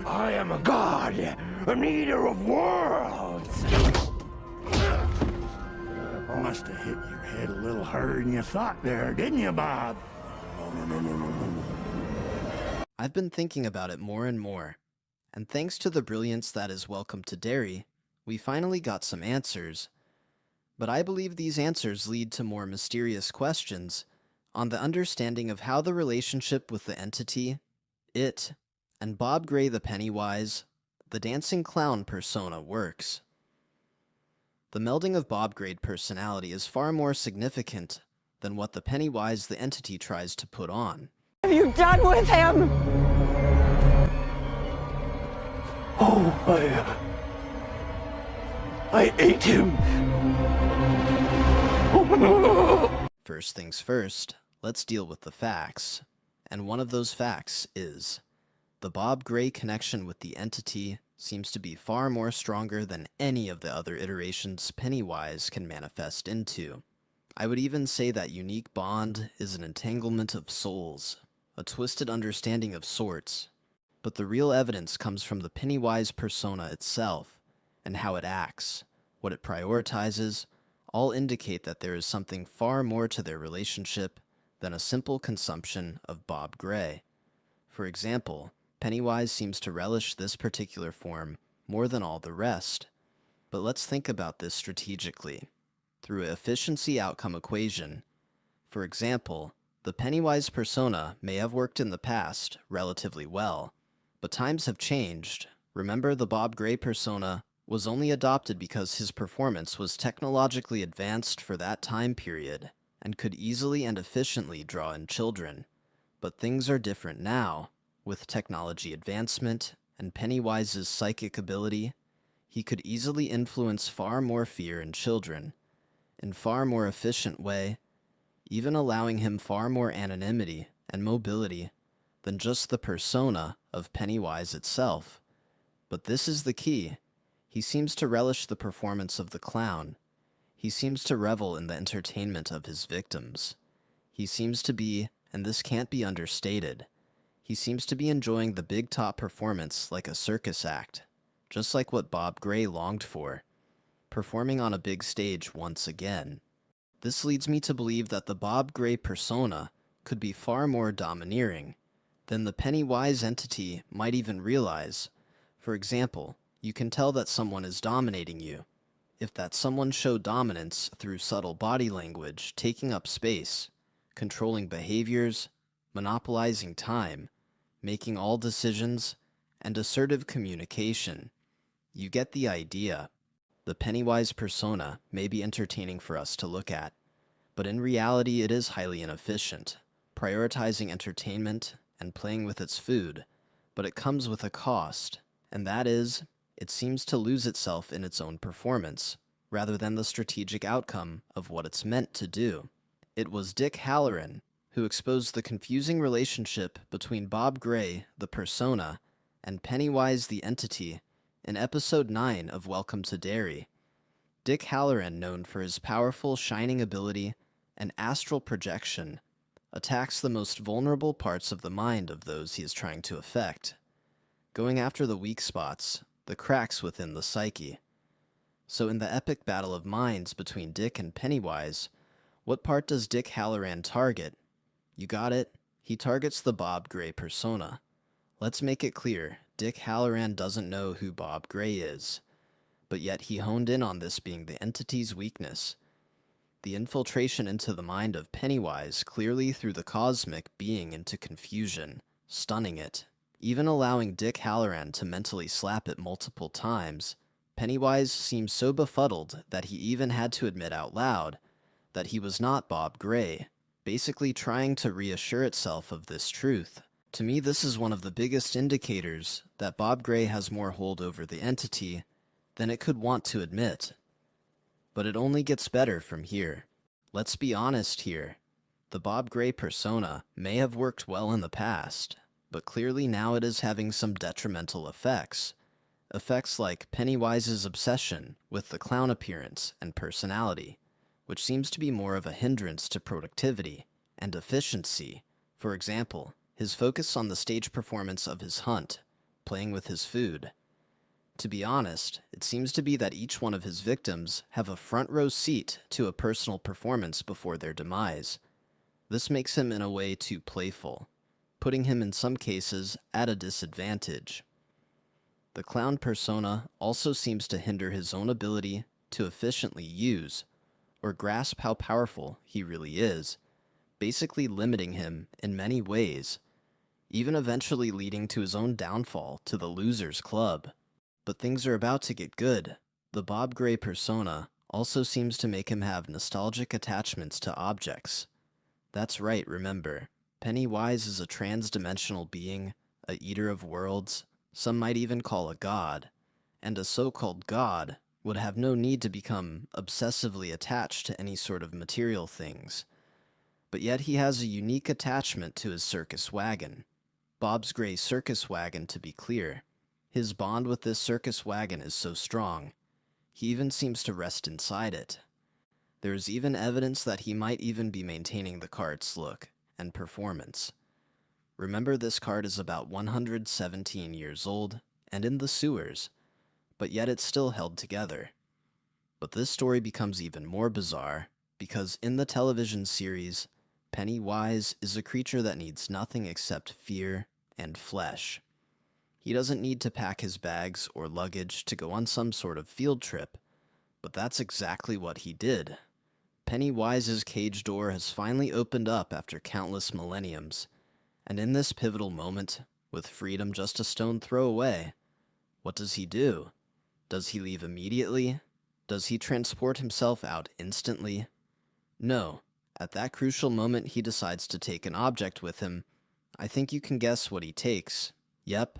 I am a god, an eater of worlds. Must have hit your head a little harder than you thought there, didn't you, Bob? I've been thinking about it more and more, and thanks to the brilliance that is Welcome to Derry, we finally got some answers. But I believe these answers lead to more mysterious questions on the understanding of how the relationship with the entity, it, and Bob Gray the Pennywise, the dancing clown persona, works. The melding of Bob Gray personality is far more significant than what the Pennywise the entity tries to put on. What have you done with him? Oh, I ate him. First things first, let's deal with the facts. And one of those facts is, the Bob Gray connection with the entity seems to be far more stronger than any of the other iterations Pennywise can manifest into. I would even say that unique bond is an entanglement of souls, a twisted understanding of sorts. But the real evidence comes from the Pennywise persona itself, and how it acts, what it prioritizes, all indicate that there is something far more to their relationship than a simple consumption of Bob Gray. For example, Pennywise seems to relish this particular form more than all the rest. But let's think about this strategically, through an efficiency outcome equation. For example, the Pennywise persona may have worked in the past relatively well, but times have changed. Remember, the Bob Gray persona was only adopted because his performance was technologically advanced for that time period and could easily and efficiently draw in children. But things are different now. With technology advancement and Pennywise's psychic ability, he could easily influence far more fear in children, in far more efficient way, even allowing him far more anonymity and mobility than just the persona of Pennywise itself. But this is the key. He seems to relish the performance of the clown. He seems to revel in the entertainment of his victims. He seems to be, and this can't be understated, he seems to be enjoying the big top performance like a circus act, just like what Bob Gray longed for, performing on a big stage once again. This leads me to believe that the Bob Gray persona could be far more domineering than the Pennywise entity might even realize. For example, you can tell that someone is dominating you if that someone showed dominance through subtle body language, taking up space, controlling behaviors, monopolizing time, making all decisions, and assertive communication. You get the idea. The Pennywise persona may be entertaining for us to look at, but in reality it is highly inefficient, prioritizing entertainment and playing with its food, but it comes with a cost, and that is, it seems to lose itself in its own performance, rather than the strategic outcome of what it's meant to do. It was Dick Hallorann who exposed the confusing relationship between Bob Gray, the persona, and Pennywise the entity in episode 9 of Welcome to Derry. Dick Hallorann, known for his powerful shining ability and astral projection, attacks the most vulnerable parts of the mind of those he is trying to affect, going after the weak spots, the cracks within the psyche. So in the epic battle of minds between Dick and Pennywise, what part does Dick Hallorann target? You got it? He targets the Bob Gray persona. Let's make it clear, Dick Hallorann doesn't know who Bob Gray is, but yet he honed in on this being the entity's weakness. The infiltration into the mind of Pennywise clearly threw the cosmic being into confusion, stunning it, even allowing Dick Hallorann to mentally slap it multiple times. Pennywise seemed so befuddled that he even had to admit out loud that he was not Bob Gray, basically trying to reassure itself of this truth. To me, this is one of the biggest indicators that Bob Gray has more hold over the entity than it could want to admit. But it only gets better from here. Let's be honest here. The Bob Gray persona may have worked well in the past, but clearly now it is having some detrimental effects. Effects like Pennywise's obsession with the clown appearance and personality, which seems to be more of a hindrance to productivity and efficiency. For example, his focus on the stage performance of his hunt, playing with his food. To be honest, it seems to be that each one of his victims have a front row seat to a personal performance before their demise. This makes him in a way too playful, putting him in some cases at a disadvantage. The clown persona also seems to hinder his own ability to efficiently use or grasp how powerful he really is, basically limiting him in many ways, even eventually leading to his own downfall to the Losers Club. But things are about to get good. The Bob Gray persona also seems to make him have nostalgic attachments to objects. That's right, remember, Pennywise is a trans-dimensional being, a eater of worlds, some might even call a god, and a so-called god would have no need to become obsessively attached to any sort of material things. But yet he has a unique attachment to his circus wagon. Bob's Gray circus wagon, to be clear. His bond with this circus wagon is so strong, he even seems to rest inside it. There is even evidence that he might even be maintaining the cart's look and performance. Remember, this cart is about 117 years old and in the sewers, but yet it's still held together. But this story becomes even more bizarre because in the television series, Pennywise is a creature that needs nothing except fear and flesh. He doesn't need to pack his bags or luggage to go on some sort of field trip, but that's exactly what he did. Pennywise's cage door has finally opened up after countless millenniums, and in this pivotal moment, with freedom just a stone throw away, what does he do? Does he leave immediately? Does he transport himself out instantly? No. At that crucial moment, he decides to take an object with him. I think you can guess what he takes. Yep.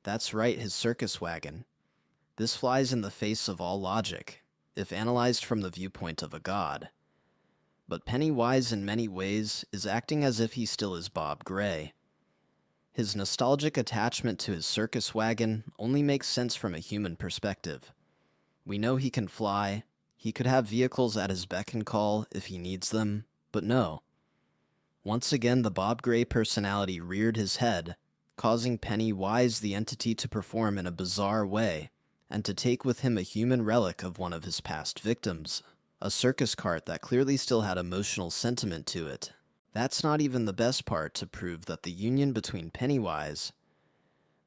That's right, his circus wagon. This flies in the face of all logic, if analyzed from the viewpoint of a god. But Pennywise in many ways is acting as if he still is Bob Gray. His nostalgic attachment to his circus wagon only makes sense from a human perspective. We know he can fly, he could have vehicles at his beck and call if he needs them, but no. Once again, the Bob Gray personality reared his head, causing Pennywise the entity to perform in a bizarre way, and to take with him a human relic of one of his past victims, a circus cart that clearly still had emotional sentiment to it. That's not even the best part to prove that the union between Pennywise,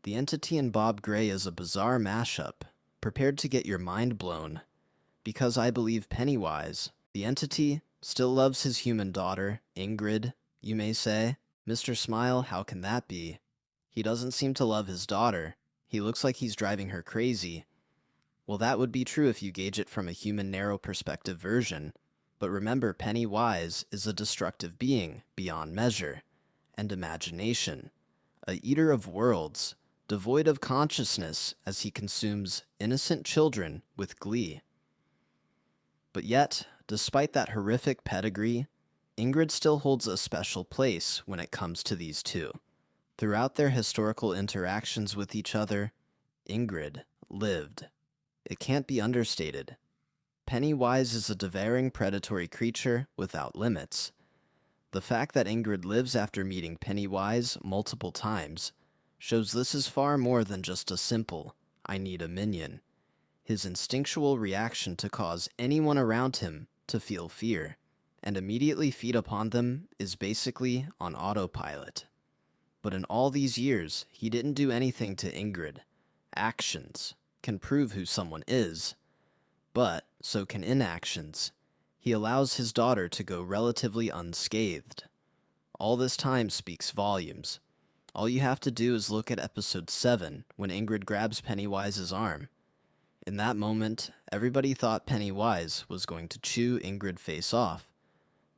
the entity, and Bob Gray is a bizarre mashup, prepared to get your mind blown, because I believe Pennywise, the entity, still loves his human daughter, Ingrid, you may say. Mr. Smile, how can that be? He doesn't seem to love his daughter. He looks like he's driving her crazy. Well, that would be true if you gauge it from a human narrow perspective version. But remember, Pennywise is a destructive being beyond measure and imagination, a eater of worlds, devoid of consciousness as he consumes innocent children with glee. But yet, despite that horrific pedigree, Ingrid still holds a special place when it comes to these two. Throughout their historical interactions with each other, Ingrid lived. It can't be understated. Pennywise is a devouring predatory creature without limits. The fact that Ingrid lives after meeting Pennywise multiple times shows this is far more than just a simple, I need a minion. His instinctual reaction to cause anyone around him to feel fear and immediately feed upon them is basically on autopilot. But in all these years, he didn't do anything to Ingrid. Actions can prove who someone is, but so can inactions. He allows his daughter to go relatively unscathed. All this time speaks volumes. All you have to do is look at episode 7 when Ingrid grabs Pennywise's arm. In that moment, everybody thought Pennywise was going to chew Ingrid face off.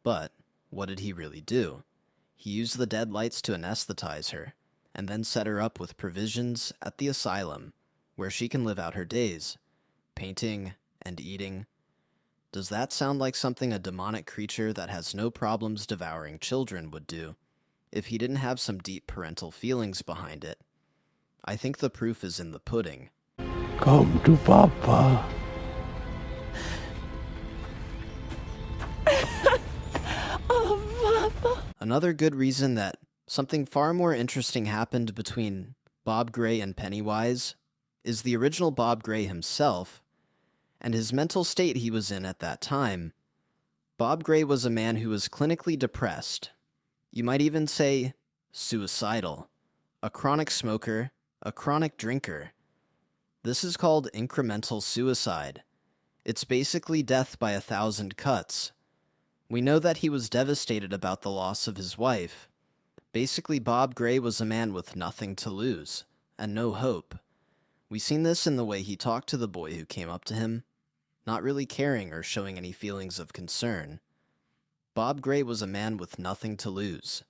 But what did he really do? He used the dead lights to anesthetize her, and then set her up with provisions at the asylum, where she can live out her days, painting and eating. Does that sound like something a demonic creature that has no problems devouring children would do, if he didn't have some deep parental feelings behind it? I think the proof is in the pudding. Come to Papa. Oh, Papa. Another good reason that something far more interesting happened between Bob Gray and Pennywise, is the original Bob Gray himself, and his mental state he was in at that time. Bob Gray was a man who was clinically depressed. You might even say suicidal, a chronic smoker, a chronic drinker. This is called incremental suicide. It's basically death by 1,000 cuts. We know that he was devastated about the loss of his wife. Basically, Bob Gray was a man with nothing to lose, and no hope. We seen this in the way he talked to the boy who came up to him, not really caring or showing any feelings of concern. Bob Gray was a man with nothing to lose.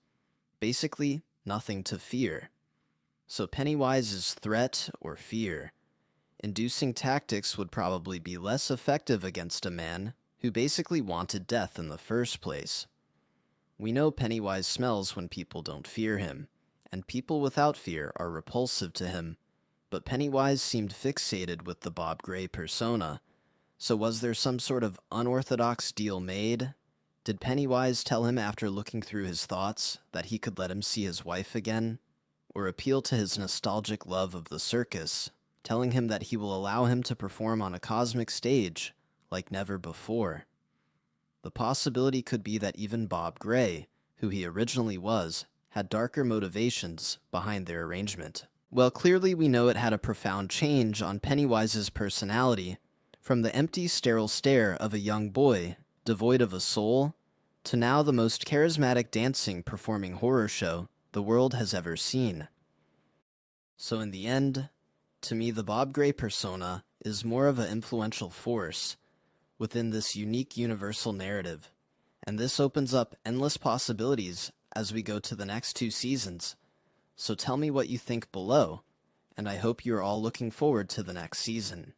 Basically, nothing to fear. So Pennywise's threat or fear inducing tactics would probably be less effective against a man who basically wanted death in the first place. We know Pennywise smells when people don't fear him, and people without fear are repulsive to him, but Pennywise seemed fixated with the Bob Gray persona. So was there some sort of unorthodox deal made? Did Pennywise tell him after looking through his thoughts that he could let him see his wife again? Or appeal to his nostalgic love of the circus, telling him that he will allow him to perform on a cosmic stage like never before? The possibility could be that even Bob Gray, who he originally was, had darker motivations behind their arrangement. Well, clearly we know it had a profound change on Pennywise's personality, from the empty, sterile stare of a young boy, devoid of a soul, to now the most charismatic dancing, performing horror show the world has ever seen. So in the end, to me the Bob Gray persona is more of an influential force within this unique universal narrative, and this opens up endless possibilities as we go to the next 2 seasons. So tell me what you think below, and I hope you're all looking forward to the next season.